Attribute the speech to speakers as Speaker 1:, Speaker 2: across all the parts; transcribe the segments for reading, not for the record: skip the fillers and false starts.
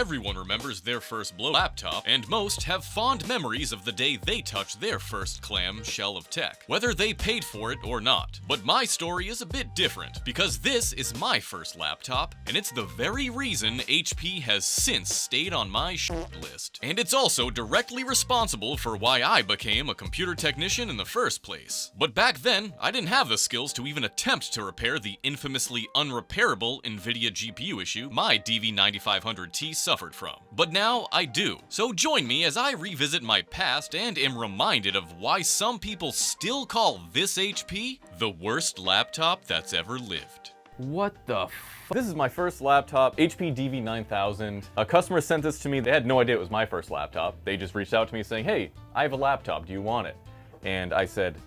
Speaker 1: everyone remembers their first blow laptop, and most have fond memories of the day they touched their first clam shell of tech, whether they paid for it or not. But my story is a bit different, because this is my first laptop, and it's the very reason HP has since stayed on my list. And it's also directly responsible for why I became a computer technician in the first place. But back then, I didn't have the skills to even attempt to repair the infamously unrepairable NVIDIA GPU issue my DV9500T suffered from. But now I do. So join me as I revisit my past and am reminded of why some people still call this HP the worst laptop that's ever lived.
Speaker 2: What the f? This is my first laptop, HP DV9000. A customer sent this to me. They had no idea it was my first laptop. They just reached out to me saying, hey, I have a laptop, do you want it? And I said,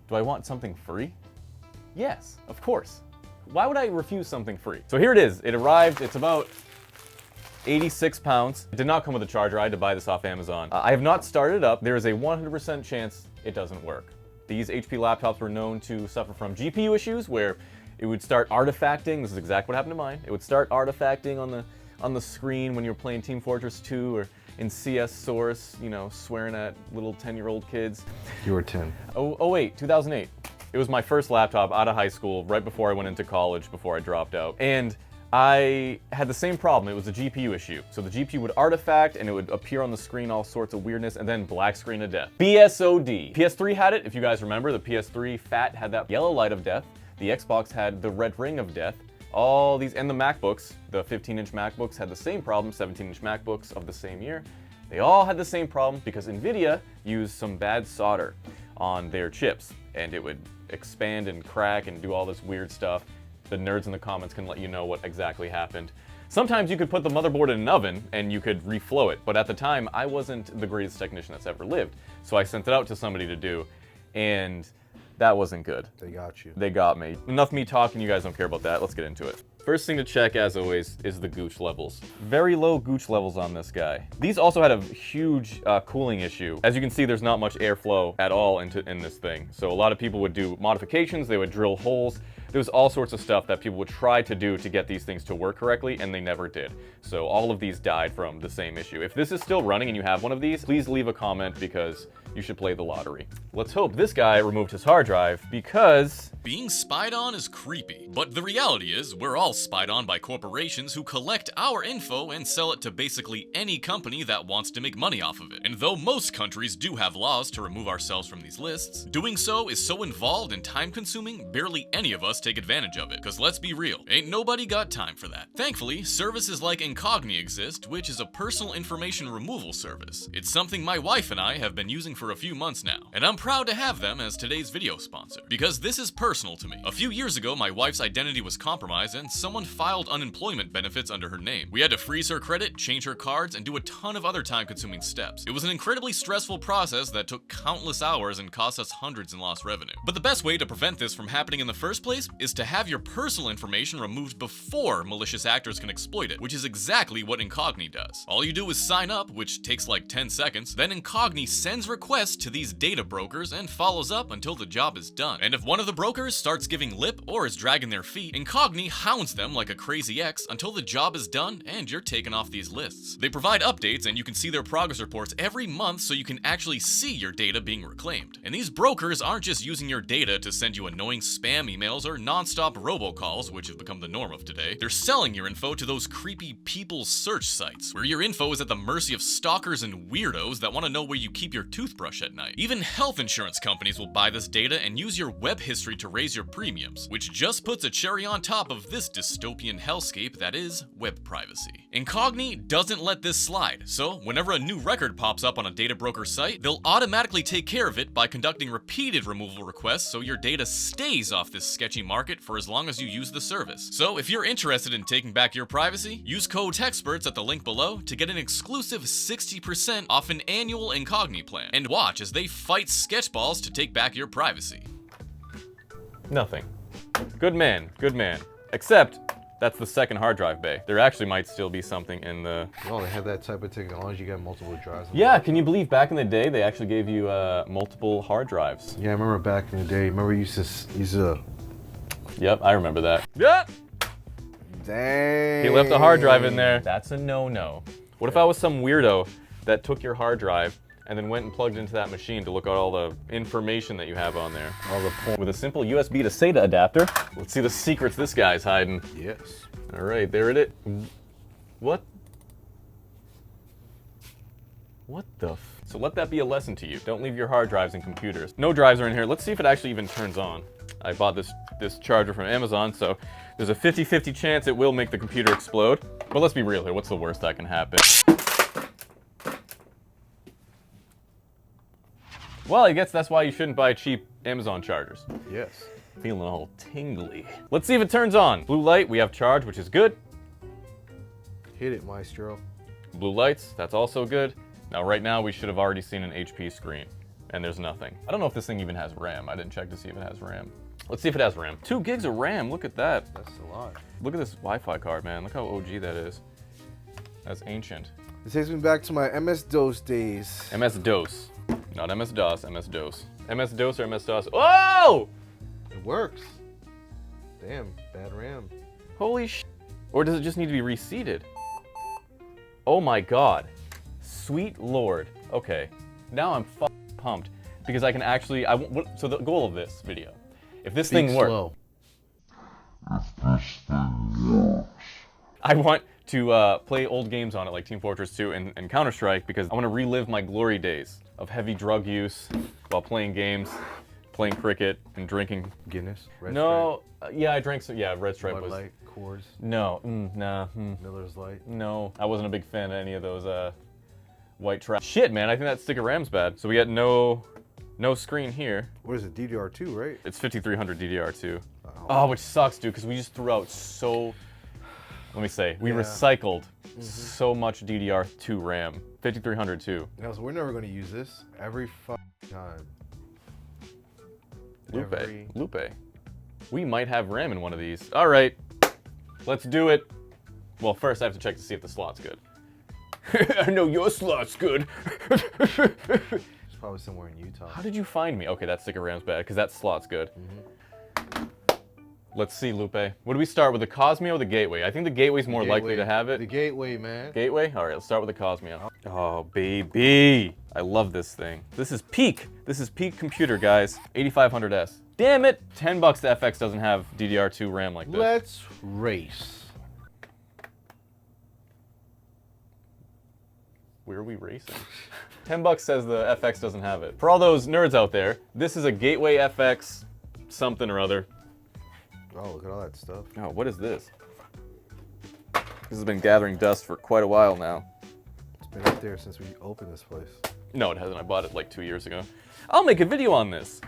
Speaker 2: do I want something free? Yes, of course. Why would I refuse something free? So here it is. It arrived. It's about 86 pounds. It did not come with a charger. I had to buy this off Amazon. I have not started it up. There is a 100% chance it doesn't work. These HP laptops were known to suffer from GPU issues where it would start artifacting. This is exactly what happened to mine. It would start artifacting on the screen when you were playing Team Fortress 2 or in CS Source, you know, swearing at little 10-year-old kids.
Speaker 3: You were 10.
Speaker 2: Oh wait, 2008. It was my first laptop out of high school, right before I went into college, before I dropped out. And I had the same problem. It was a GPU issue. So the GPU would artifact and it would appear on the screen, all sorts of weirdness, and then black screen of death. BSOD. PS3 had it, if you guys remember. The PS3 Fat had that yellow light of death. The Xbox had the red ring of death. All these, and the MacBooks, the 15-inch MacBooks had the same problem, 17-inch MacBooks of the same year. They all had the same problem because NVIDIA used some bad solder on their chips, and it would expand and crack and do all this weird stuff. The nerds in the comments can let you know what exactly happened. Sometimes you could put the motherboard in an oven and you could reflow it, but at the time, I wasn't the greatest technician that's ever lived. So I sent it out to somebody to do, and that wasn't good.
Speaker 3: They got you.
Speaker 2: They got me. Enough me talking, you guys don't care about that. Let's get into it. First thing to check, as always, is the gooch levels. Very low gooch levels on this guy. These also had a huge cooling issue. As you can see, there's not much airflow at all in this thing. So a lot of people would do modifications, they would drill holes. There was all sorts of stuff that people would try to do to get these things to work correctly, and they never did. So all of these died from the same issue. If this is still running and you have one of these, please leave a comment because you should play the lottery. Let's hope this guy removed his hard drive because
Speaker 1: being spied on is creepy, but the reality is we're all spied on by corporations who collect our info and sell it to basically any company that wants to make money off of it. And though most countries do have laws to remove ourselves from these lists, doing so is so involved and time-consuming, barely any of us take advantage of it. Cause let's be real, ain't nobody got time for that. Thankfully, services like Incogni exist, which is a personal information removal service. It's something my wife and I have been using for a few months now, and I'm proud to have them as today's video sponsor, because this is personal to me. A few years ago, my wife's identity was compromised and someone filed unemployment benefits under her name. We had to freeze her credit, change her cards, and do a ton of other time-consuming steps. It was an incredibly stressful process that took countless hours and cost us hundreds in lost revenue. But the best way to prevent this from happening in the first place is to have your personal information removed before malicious actors can exploit it, which is exactly what Incogni does. All you do is sign up, which takes like 10 seconds, then Incogni sends requests to these data brokers and follows up until the job is done. And if one of the brokers starts giving lip or is dragging their feet, Incogni hounds them like a crazy ex until the job is done and you're taken off these lists. They provide updates and you can see their progress reports every month so you can actually see your data being reclaimed. And these brokers aren't just using your data to send you annoying spam emails or non-stop robocalls, which have become the norm of today. They're selling your info to those creepy people search sites, where your info is at the mercy of stalkers and weirdos that want to know where you keep your toothbrush at night. Even health insurance companies will buy this data and use your web history to raise your premiums, which just puts a cherry on top of this dystopian hellscape that is web privacy. Incogni doesn't let this slide, so whenever a new record pops up on a data broker site, they'll automatically take care of it by conducting repeated removal requests so your data stays off this sketchy market for as long as you use the service. So if you're interested in taking back your privacy, use code TechSperts at the link below to get an exclusive 60% off an annual Incogni plan, and watch as they fight sketchballs to take back your privacy.
Speaker 2: nothing. Good man, good man. Except that's the second hard drive bay. There actually might still be something in the...
Speaker 3: Oh, they have that type of technology. You got multiple drives.
Speaker 2: Yeah, can you believe back in the day they actually gave you multiple hard drives?
Speaker 3: Yeah, I remember back in the day. Remember you used to
Speaker 2: Yep, I remember that. Yeah.
Speaker 3: Dang.
Speaker 2: He left a hard drive in there. That's a no-no. What if I was some weirdo that took your hard drive and then went and plugged into that machine to look at all the information that you have on there? All the porn. With a simple USB to SATA adapter. Let's see the secrets this guy's hiding.
Speaker 3: Yes.
Speaker 2: All right, there it is. What? What the f? So let that be a lesson to you. Don't leave your hard drives in computers. No drives are in here. Let's see if it actually even turns on. I bought this charger from Amazon, so there's a 50-50 chance it will make the computer explode. But let's be real here. What's the worst that can happen? Well, I guess that's why you shouldn't buy cheap Amazon chargers.
Speaker 3: Yes.
Speaker 2: Feeling all tingly. Let's see if it turns on. Blue light, we have charge, which is good.
Speaker 3: Hit it, Maestro.
Speaker 2: Blue lights, that's also good. Now, right now, we should have already seen an HP screen, and there's nothing. I don't know if this thing even has RAM. I didn't check to see if it has RAM. Let's see if it has RAM. 2 gigs of RAM, look at that.
Speaker 3: That's a lot.
Speaker 2: Look at this Wi-Fi card, man. Look how OG that is. That's ancient.
Speaker 3: This takes me back to my MS-DOS days.
Speaker 2: MS-DOS. Not MS-DOS, MS-DOS. MS-DOS or MS-DOS? Oh!
Speaker 3: It works. Damn, bad RAM.
Speaker 2: Holy sh**. Or does it just need to be reseated? Oh my god. Sweet lord. Okay. Now I'm pumped because I can actually, so the goal of this video, if this thing works, I want to play old games on it like Team Fortress 2 and Counter-Strike because I want to relive my glory days of heavy drug use while playing games, playing cricket, and drinking.
Speaker 3: Guinness? Red
Speaker 2: No, yeah, I drank some, yeah, Red Stripe
Speaker 3: Bud
Speaker 2: was.
Speaker 3: Light, Coors,
Speaker 2: No, nah.
Speaker 3: Miller's Light.
Speaker 2: No, I wasn't a big fan of any of those white trash. Shit, man, I think that stick of RAM's bad. So we got no screen here.
Speaker 3: What is it, DDR2, right?
Speaker 2: It's 5300 DDR2. Oh, which sucks, dude, because we just threw out so, let me say, we recycled so much DDR2 RAM. 5300 too.
Speaker 3: No, so we're never going to use this every time.
Speaker 2: Lupe. We might have RAM in one of these. All right, let's do it. Well, first I have to check to see if the slot's good. I know your slot's good.
Speaker 3: It's probably somewhere in Utah.
Speaker 2: How did you find me? Okay, that stick of RAM's bad, because that slot's good. Let's see, Lupe. What do we start with, the Cosmeo or the Gateway? I think the Gateway's more likely to have it.
Speaker 3: The Gateway, man.
Speaker 2: Gateway? All right, let's start with the Cosmeo. Oh, baby. I love this thing. This is peak. This is peak computer, guys. 8500S. Damn it. $10 the FX doesn't have DDR2 RAM like this.
Speaker 3: Let's race.
Speaker 2: Where are we racing? $10 says the FX doesn't have it. For all those nerds out there, this is a Gateway FX something or other.
Speaker 3: Oh, look at all that stuff.
Speaker 2: Oh, what is this? This has been gathering dust for quite a while now.
Speaker 3: It's been up there since we opened this place.
Speaker 2: No, it hasn't. I bought it like 2 years ago. I'll make a video on this.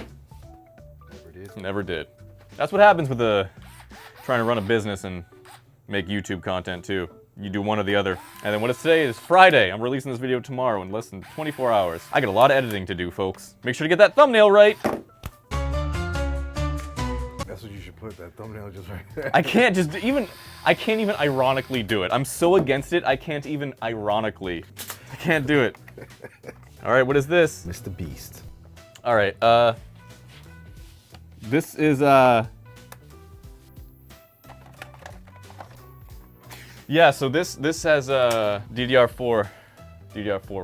Speaker 3: Never did.
Speaker 2: Never did. That's what happens with trying to run a business and make YouTube content too. You do one or the other. And then what it's today is Friday. I'm releasing this video tomorrow in less than 24 hours. I got a lot of editing to do, folks. Make sure to get that thumbnail right.
Speaker 3: That's what you should put, that thumbnail just right there.
Speaker 2: I can't even ironically do it. I'm so against it, I can't even ironically. I can't do it. All right, what is this?
Speaker 3: Mr. Beast.
Speaker 2: All right, this is, yeah, so this has DDR4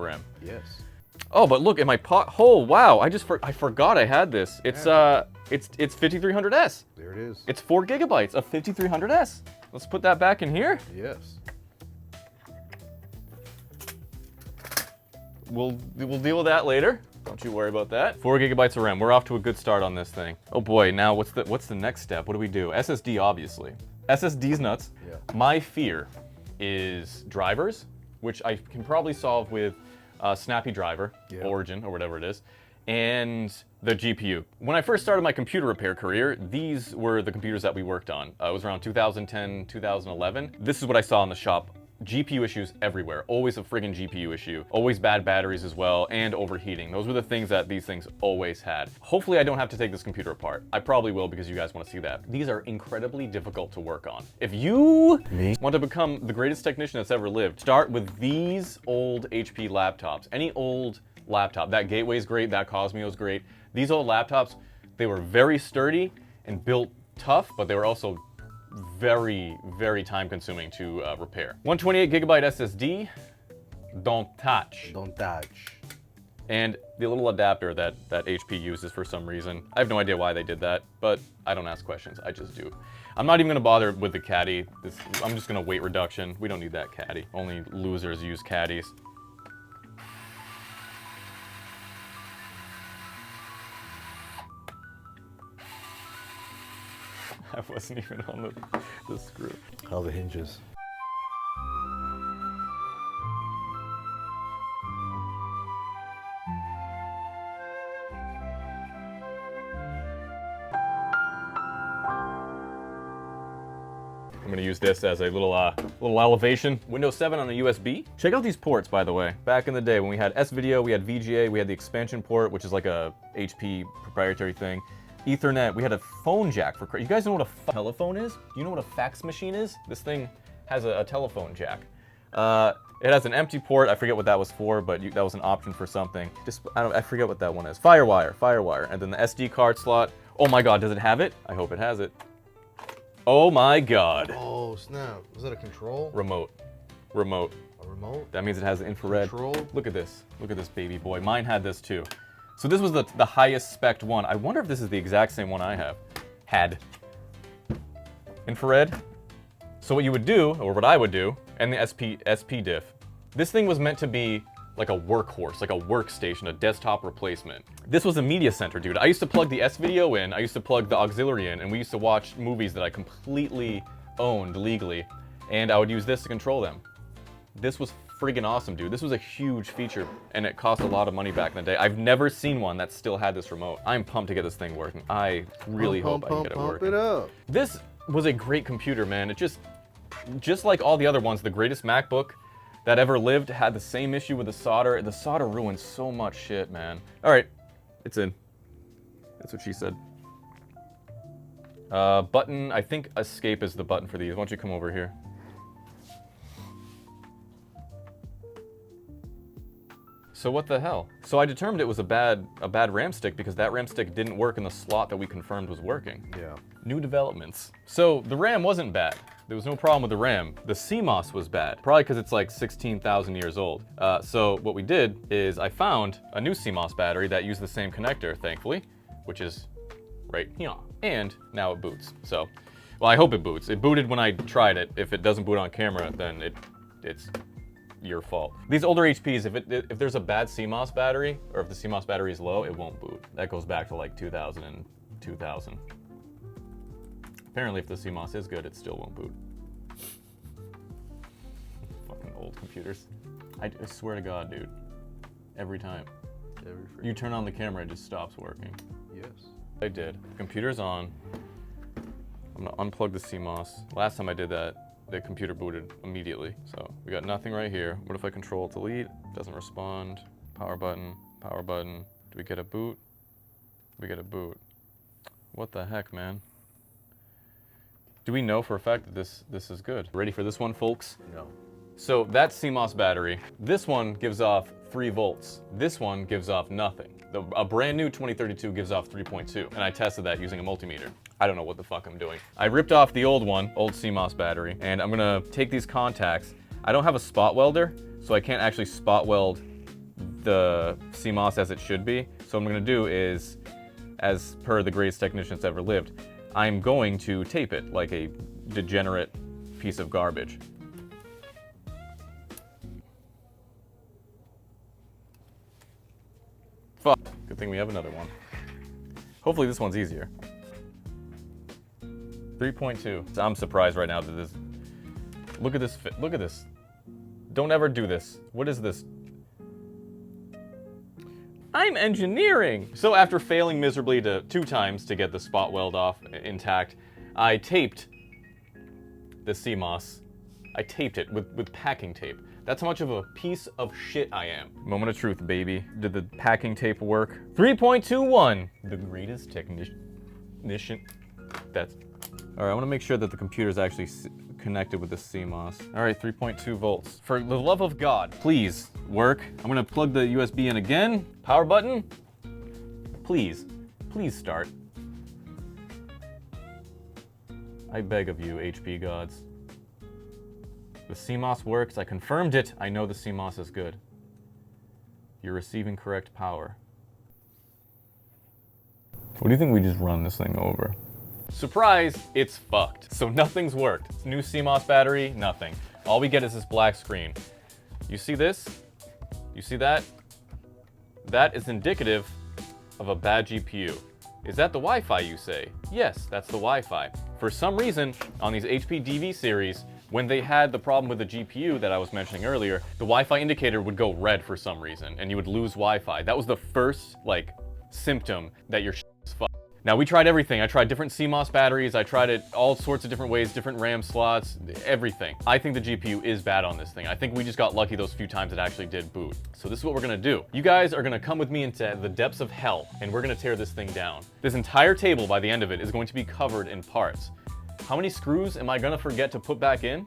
Speaker 2: RAM.
Speaker 3: Yes.
Speaker 2: Oh, but look at my oh, wow, I forgot I had this. It's 5300S.
Speaker 3: There it is.
Speaker 2: It's 4 gigabytes of 5300S. Let's put that back in here.
Speaker 3: Yes.
Speaker 2: We'll deal with that later. Don't you worry about that. 4 gigabytes of RAM. We're off to a good start on this thing. Oh boy, now what's the next step? What do we do? SSD, obviously. SSD's nuts.
Speaker 3: Yeah.
Speaker 2: My fear is drivers, which I can probably solve with Snappy Driver, Origin, or whatever it is, and the GPU. When I first started my computer repair career, these were the computers that we worked on. It was around 2010, 2011. This is what I saw in the shop. GPU issues everywhere. Always a friggin' GPU issue. Always bad batteries as well, and overheating. Those were the things that these things always had. Hopefully I don't have to take this computer apart. I probably will because you guys want to see that. These are incredibly difficult to work on. If you want to become the greatest technician that's ever lived, start with these old HP laptops. Any old laptop. That Gateway's great, that Cosmeo's great. These old laptops, they were very sturdy and built tough, but they were also very, very time consuming to repair. 128 gigabyte SSD, don't touch.
Speaker 3: Don't touch.
Speaker 2: And the little adapter that HP uses for some reason. I have no idea why they did that, but I don't ask questions, I just do. I'm not even gonna bother with the caddy. I'm just gonna weight reduction. We don't need that caddy. Only losers use caddies. I wasn't even on the screw.
Speaker 3: How the hinges.
Speaker 2: I'm gonna use this as a little elevation. Windows 7 on a USB. Check out these ports, by the way. Back in the day when we had S-Video, we had VGA, we had the expansion port, which is like a HP proprietary thing. Ethernet, we had a phone jack for, you guys know what a telephone is? Do you know what a fax machine is? This thing has a telephone jack. It has an empty port, I forget what that was for, but that was an option for something. I forget what that one is. Firewire, and then the SD card slot. Oh my God, does it have it? I hope it has it. Oh my God.
Speaker 3: Oh snap, is that a control?
Speaker 2: Remote.
Speaker 3: A remote?
Speaker 2: That means it has infrared.
Speaker 3: Control?
Speaker 2: Look at this baby boy. Mine had this too. So this was the highest spec one. I wonder if this is the exact same one I have. Had. Infrared. So what you would do, or what I would do, and the SP diff, this thing was meant to be like a workhorse, like a workstation, a desktop replacement. This was a media center, dude. I used to plug the S-Video in, I used to plug the auxiliary in, and we used to watch movies that I completely owned legally, and I would use this to control them. This was friggin' awesome, dude. This was a huge feature, and it cost a lot of money back in the day. I've never seen one that still had this remote. I'm pumped to get this thing working. I really hope I can get it working.
Speaker 3: Pump it up.
Speaker 2: This was a great computer, man. It just like all the other ones, the greatest MacBook that ever lived had the same issue with the solder. The solder ruined so much shit, man. All right, it's in. That's what she said. Button, I think escape is the button for these. Why don't you come over here? So what the hell? So I determined it was a bad RAM stick because that RAM stick didn't work in the slot that we confirmed was working.
Speaker 3: Yeah.
Speaker 2: New developments. So the RAM wasn't bad. There was no problem with the RAM. The CMOS was bad, probably because it's like 16,000 years old. So what we did is I found a new CMOS battery that used the same connector, thankfully, which is right here. And now it boots. So, well, I hope it boots. It booted when I tried it. If it doesn't boot on camera, then it's your fault. These older HPs, if there's a bad CMOS battery, or if the CMOS battery is low, it won't boot. That goes back to like 2000 and 2000. Apparently, if the CMOS is good, it still won't boot. Fucking old computers. I swear to God, dude. Every time. You turn on the camera, it just stops working.
Speaker 3: Yes.
Speaker 2: I did. The computer's on. I'm gonna unplug the CMOS. Last time I did that, the computer booted immediately. So we got nothing right here. What if I control delete? Doesn't respond. Power button, power button. Do we get a boot? We get a boot. What the heck, man? Do we know for a fact that this is good? Ready for this one, folks?
Speaker 3: No.
Speaker 2: So that's CMOS battery. This one gives off 3 volts. This one gives off nothing. A brand new 2032 gives off 3.2, and I tested that using a multimeter. I don't know what the fuck I'm doing. I ripped off the old CMOS battery, and I'm gonna take these contacts. I don't have a spot welder, so I can't actually spot weld the CMOS as it should be. So what I'm gonna do is, as per the greatest technicians ever lived, I'm going to tape it like a degenerate piece of garbage. Fuck. Good thing we have another one. Hopefully this one's easier. 3.2. I'm surprised right now that this... Look at this fit. Look at this. Don't ever do this. What is this? I'm engineering! So after failing miserably 2 times to get the spot weld off intact, I taped the CMOS. I taped it with packing tape. That's how much of a piece of shit I am. Moment of truth, baby. Did the packing tape work? 3.21! The greatest technician... That's... Alright, I want to make sure that the computer is actually connected with the CMOS. Alright, 3.2 volts. For the love of God, please work. I'm gonna plug the USB in again. Power button. Please. Please start. I beg of you, HP gods. The CMOS works. I confirmed it. I know the CMOS is good. You're receiving correct power. What do you think we just run this thing over? Surprise, it's fucked. So nothing's worked. It's new CMOS battery, nothing. All we get is this black screen. You see this? You see that? That is indicative of a bad GPU. Is that the Wi-Fi, you say? Yes, that's the Wi-Fi. For some reason, on these HP DV series, when they had the problem with the GPU that I was mentioning earlier, the Wi-Fi indicator would go red for some reason, and you would lose Wi-Fi. That was the first, like, symptom that your shit is fucked. Now, we tried everything. I tried different CMOS batteries. I tried it all sorts of different ways, different RAM slots, everything. I think the GPU is bad on this thing. I think we just got lucky those few times it actually did boot. So this is what we're gonna do. You guys are gonna come with me into the depths of hell, and we're gonna tear this thing down. This entire table, by the end of it, is going to be covered in parts. How many screws am I gonna forget to put back in?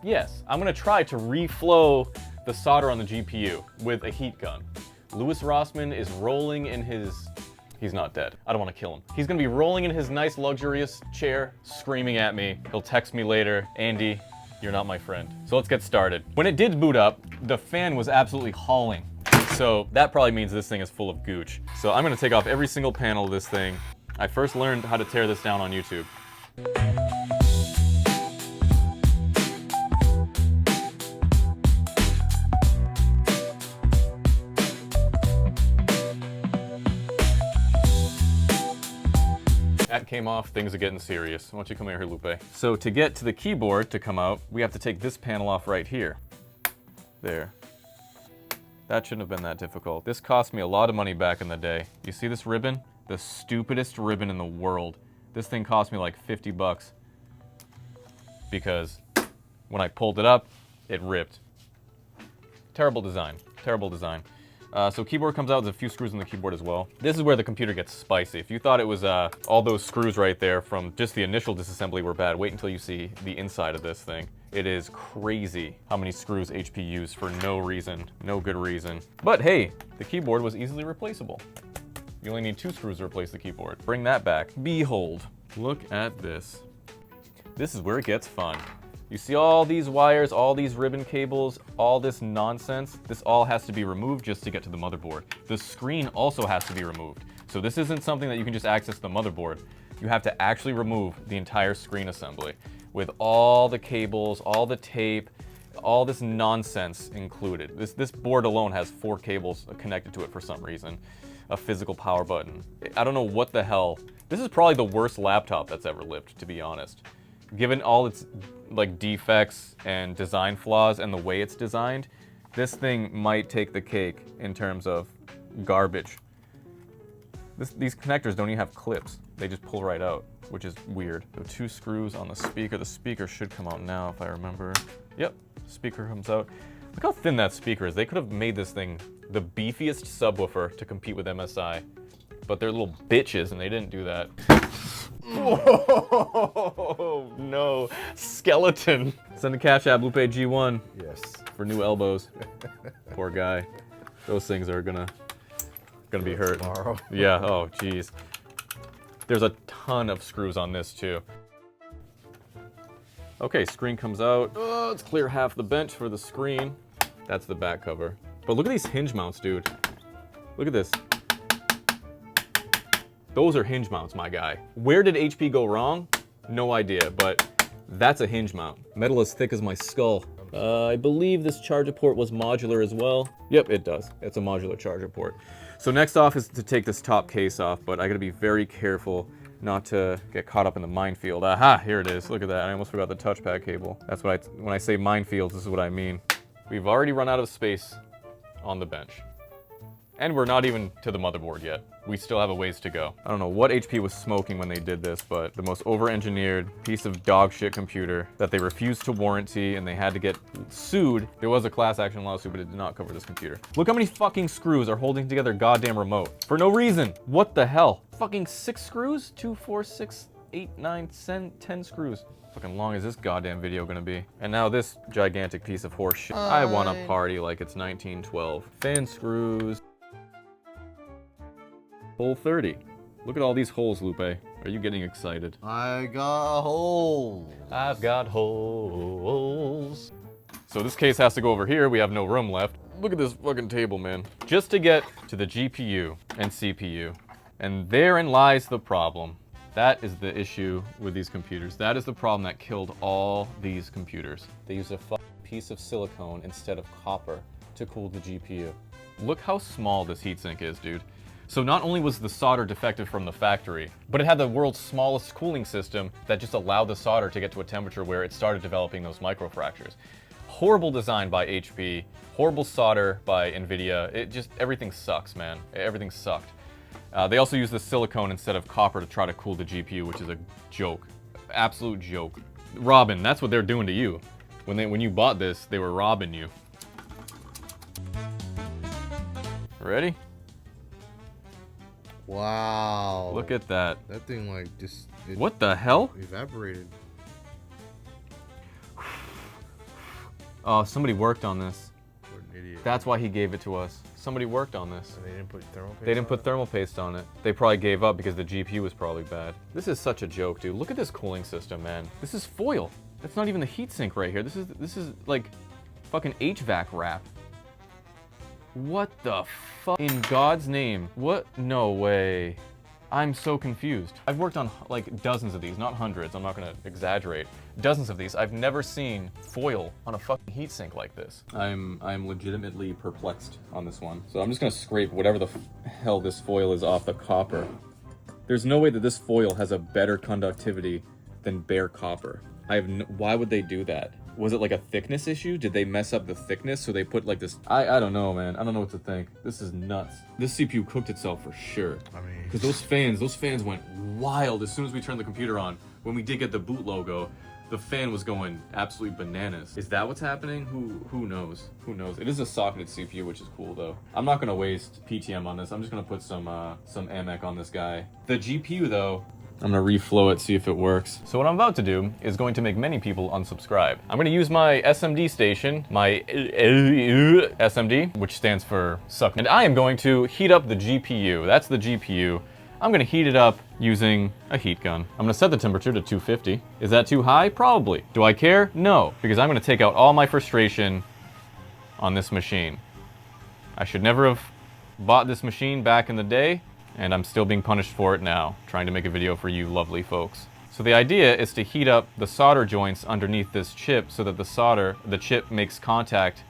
Speaker 2: Yes, I'm gonna try to reflow the solder on the GPU with a heat gun. Louis Rossmann is rolling in his... He's not dead. I don't want to kill him. He's gonna be rolling in his nice luxurious chair, screaming at me. He'll text me later, Andy, you're not my friend. So let's get started. When it did boot up, the fan was absolutely hauling. So that probably means this thing is full of gooch. So I'm gonna take off every single panel of this thing. I first learned how to tear this down on YouTube. That came off, things are getting serious. Why don't you come here, Lupe? So to get to the keyboard to come out, we have to take this panel off right here. There. That shouldn't have been that difficult. This cost me a lot of money back in the day. You see this ribbon? The stupidest ribbon in the world. This thing cost me like 50 bucks. Because when I pulled it up, it ripped. Terrible design, terrible design. So keyboard comes out, there's a few screws in the keyboard as well. This is where the computer gets spicy. If you thought it was all those screws right there from just the initial disassembly were bad, wait until you see the inside of this thing. It is crazy how many screws HP used for no reason, no good reason. But hey, the keyboard was easily replaceable. You only need 2 screws to replace the keyboard. Bring that back. Behold, look at this. This is where it gets fun. You see all these wires, all these ribbon cables, all this nonsense? This all has to be removed just to get to the motherboard. The screen also has to be removed. So this isn't something that you can just access the motherboard. You have to actually remove the entire screen assembly with all the cables, all the tape, all this nonsense included. This board alone has 4 cables connected to it for some reason. A physical power button. I don't know what the hell. This is probably the worst laptop that's ever lived, to be honest. Given all its like defects and design flaws and the way it's designed, this thing might take the cake in terms of garbage. These connectors don't even have clips. They just pull right out, which is weird. So 2 screws on the speaker. The speaker should come out now if I remember. Yep, speaker comes out. Look how thin that speaker is. They could have made this thing the beefiest subwoofer to compete with MSI, but they're little bitches and they didn't do that. Whoa, no, skeleton. Send a cash app, Lupe G1.
Speaker 3: Yes.
Speaker 2: For new elbows. Poor guy. Those things are gonna be hurt.
Speaker 3: Tomorrow.
Speaker 2: Yeah, oh geez. There's a ton of screws on this too. Okay, screen comes out. Oh, let's clear half the bench for the screen. That's the back cover. But look at these hinge mounts, dude. Look at this. Those are hinge mounts, my guy. Where did HP go wrong? No idea, but that's a hinge mount. Metal as thick as my skull. I believe this charger port was modular as well. Yep, it does. It's a modular charger port. So next off is to take this top case off, but I gotta be very careful not to get caught up in the minefield. Aha, here it is. Look at that. I almost forgot the touchpad cable. That's what when I say minefields, this is what I mean. We've already run out of space on the bench. And we're not even to the motherboard yet. We still have a ways to go. I don't know what HP was smoking when they did this, but the most over-engineered piece of dog shit computer that they refused to warranty and they had to get sued. There was a class action lawsuit, but it did not cover this computer. Look how many fucking screws are holding together a goddamn remote. For no reason. What the hell? Fucking 6 screws? 2, 4, 6, 8, 9, 10 screws. Fucking long is this goddamn video gonna be? And now this gigantic piece of horse shit. I wanna party like it's 1912. Fan screws. Hole 30. Look at all these holes, Lupe. Are you getting excited?
Speaker 3: I got holes.
Speaker 2: I've got holes. So this case has to go over here. We have no room left. Look at this fucking table, man. Just to get to the GPU and CPU. And therein lies the problem. That is the issue with these computers. That is the problem that killed all these computers. They use a piece of silicone instead of copper to cool the GPU. Look how small this heatsink is, dude. So not only was the solder defective from the factory, but it had the world's smallest cooling system that just allowed the solder to get to a temperature where it started developing those microfractures. Horrible design by HP, horrible solder by NVIDIA. It just, everything sucks, man. Everything sucked. They also used the silicone instead of copper to try to cool the GPU, which is a joke. Absolute joke. Robin, that's what they're doing to you. When you bought this, they were robbing you. Ready?
Speaker 3: Wow.
Speaker 2: Look at that.
Speaker 3: That thing like just...
Speaker 2: What the hell?
Speaker 3: Evaporated.
Speaker 2: Oh, somebody worked on this.
Speaker 3: What an idiot.
Speaker 2: That's why he gave it to us. Somebody worked on this.
Speaker 3: And they didn't put thermal paste
Speaker 2: They didn't
Speaker 3: on
Speaker 2: put
Speaker 3: it?
Speaker 2: thermal paste on it. They probably gave up because the GPU was probably bad. This is such a joke, dude. Look at this cooling system, man. This is foil. That's not even the heatsink right here. This is like fucking HVAC wrap. What the fuck? In God's name. What? No way. I'm so confused. I've worked on like dozens of these, not hundreds, I'm not gonna exaggerate. Dozens of these. I've never seen foil on a fucking heatsink like this. I'm legitimately perplexed on this one. So I'm just gonna scrape whatever the hell this foil is off the copper. There's no way that this foil has a better conductivity than bare copper. Why would they do that? Was it like a thickness issue? Did they mess up the thickness so they put like this? I don't know, man. I don't know what to think. This is nuts. This CPU cooked itself for sure.
Speaker 3: I mean...
Speaker 2: Because those fans went wild as soon as we turned the computer on. When we did get the boot logo, the fan was going absolutely bananas. Is that what's happening? Who knows? Who knows? It is a socketed CPU, which is cool though. I'm not gonna waste PTM on this. I'm just gonna put some AMEC on this guy. The GPU though, I'm gonna reflow it, see if it works. So what I'm about to do is going to make many people unsubscribe. I'm gonna use my SMD station, my SMD, which stands for suck. And I am going to heat up the GPU. That's the GPU. I'm gonna heat it up using a heat gun. I'm gonna set the temperature to 250. Is that too high? Probably. Do I care? No, because I'm gonna take out all my frustration on this machine. I should never have bought this machine back in the day, and I'm still being punished for it now, trying to make a video for you lovely folks. So the idea is to heat up the solder joints underneath this chip so that the chip makes contact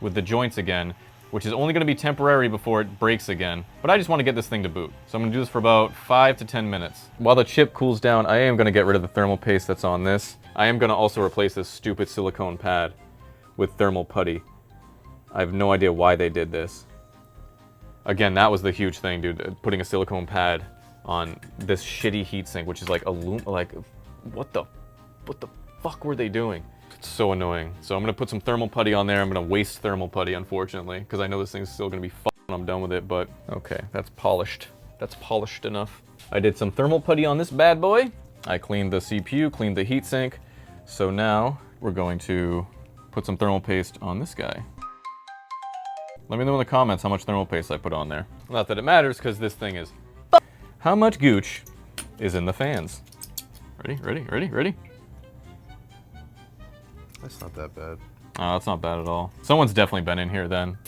Speaker 2: with the joints again, which is only gonna be temporary before it breaks again. But I just wanna get this thing to boot. So I'm gonna do this for about 5 to 10 minutes. While the chip cools down, I am gonna get rid of the thermal paste that's on this. I am gonna also replace this stupid silicone pad with thermal putty. I have no idea why they did this. Again, that was the huge thing, dude. Putting a silicone pad on this shitty heatsink, which is like what the fuck were they doing? It's so annoying. So I'm gonna put some thermal putty on there. I'm gonna waste thermal putty, unfortunately, because I know this thing's still gonna be fucked when I'm done with it, but okay, that's polished. That's polished enough. I did some thermal putty on this bad boy. I cleaned the CPU, cleaned the heatsink. So now we're going to put some thermal paste on this guy. Let me know in the comments how much thermal paste I put on there. Not that it matters, because this thing is... How much gooch is in the fans? Ready, ready, ready, ready?
Speaker 3: That's not that bad.
Speaker 2: Oh, that's not bad at all. Someone's definitely been in here then.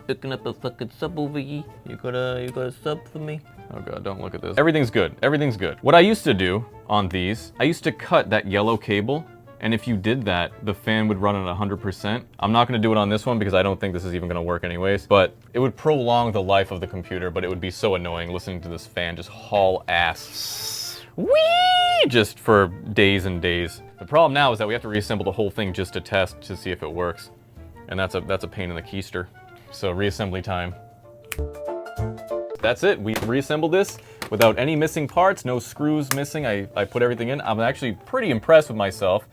Speaker 4: Picking up a fucking sub over here. You got a sub for me?
Speaker 2: Oh god, don't look at this. Everything's good, everything's good. What I used to do on these, I used to cut that yellow cable, and if you did that, the fan would run at 100%. I'm not gonna do it on this one because I don't think this is even gonna work anyways, but it would prolong the life of the computer, but it would be so annoying listening to this fan just haul ass. Whee! Just for days and days. The problem now is that we have to reassemble the whole thing just to test to see if it works. And that's a pain in the keister. So reassembly time. That's it, we reassembled this without any missing parts, no screws missing. I put everything in. I'm actually pretty impressed with myself,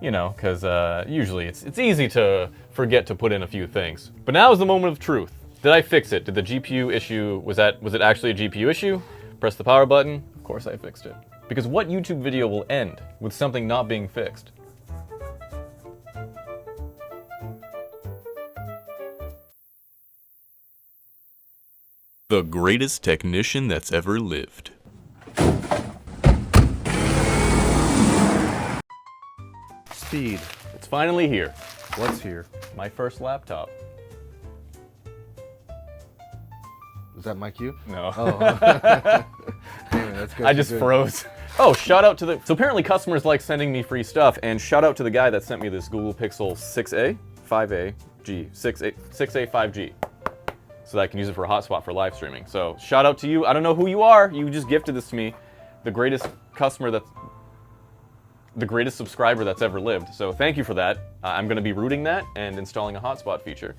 Speaker 2: you know, because usually it's easy to forget to put in a few things. But now is the moment of truth. Did I fix it? Did the GPU issue, was it actually a GPU issue? Press the power button. Of course I fixed it. Because what YouTube video will end with something not being fixed?
Speaker 1: The greatest technician that's ever lived.
Speaker 3: Speed.
Speaker 2: It's finally here.
Speaker 3: What's here?
Speaker 2: My first laptop.
Speaker 3: Is that my cue?
Speaker 2: No.
Speaker 3: Oh. Damn it, that's good.
Speaker 2: I just froze. Oh, shout out to the... So apparently customers like sending me free stuff, and shout out to the guy that sent me this Google Pixel 6a, 5a, G, 6a, 5G. So that I can use it for a hotspot for live streaming. So shout out to you. I don't know who you are. You just gifted this to me. The greatest the greatest subscriber that's ever lived. So thank you for that. I'm going to be rooting that and installing a hotspot feature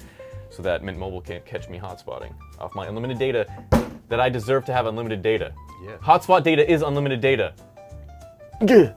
Speaker 2: so that Mint Mobile can't catch me hotspotting off my unlimited data that I deserve to have unlimited data.
Speaker 3: Yeah.
Speaker 2: Hotspot data is unlimited data. Gah.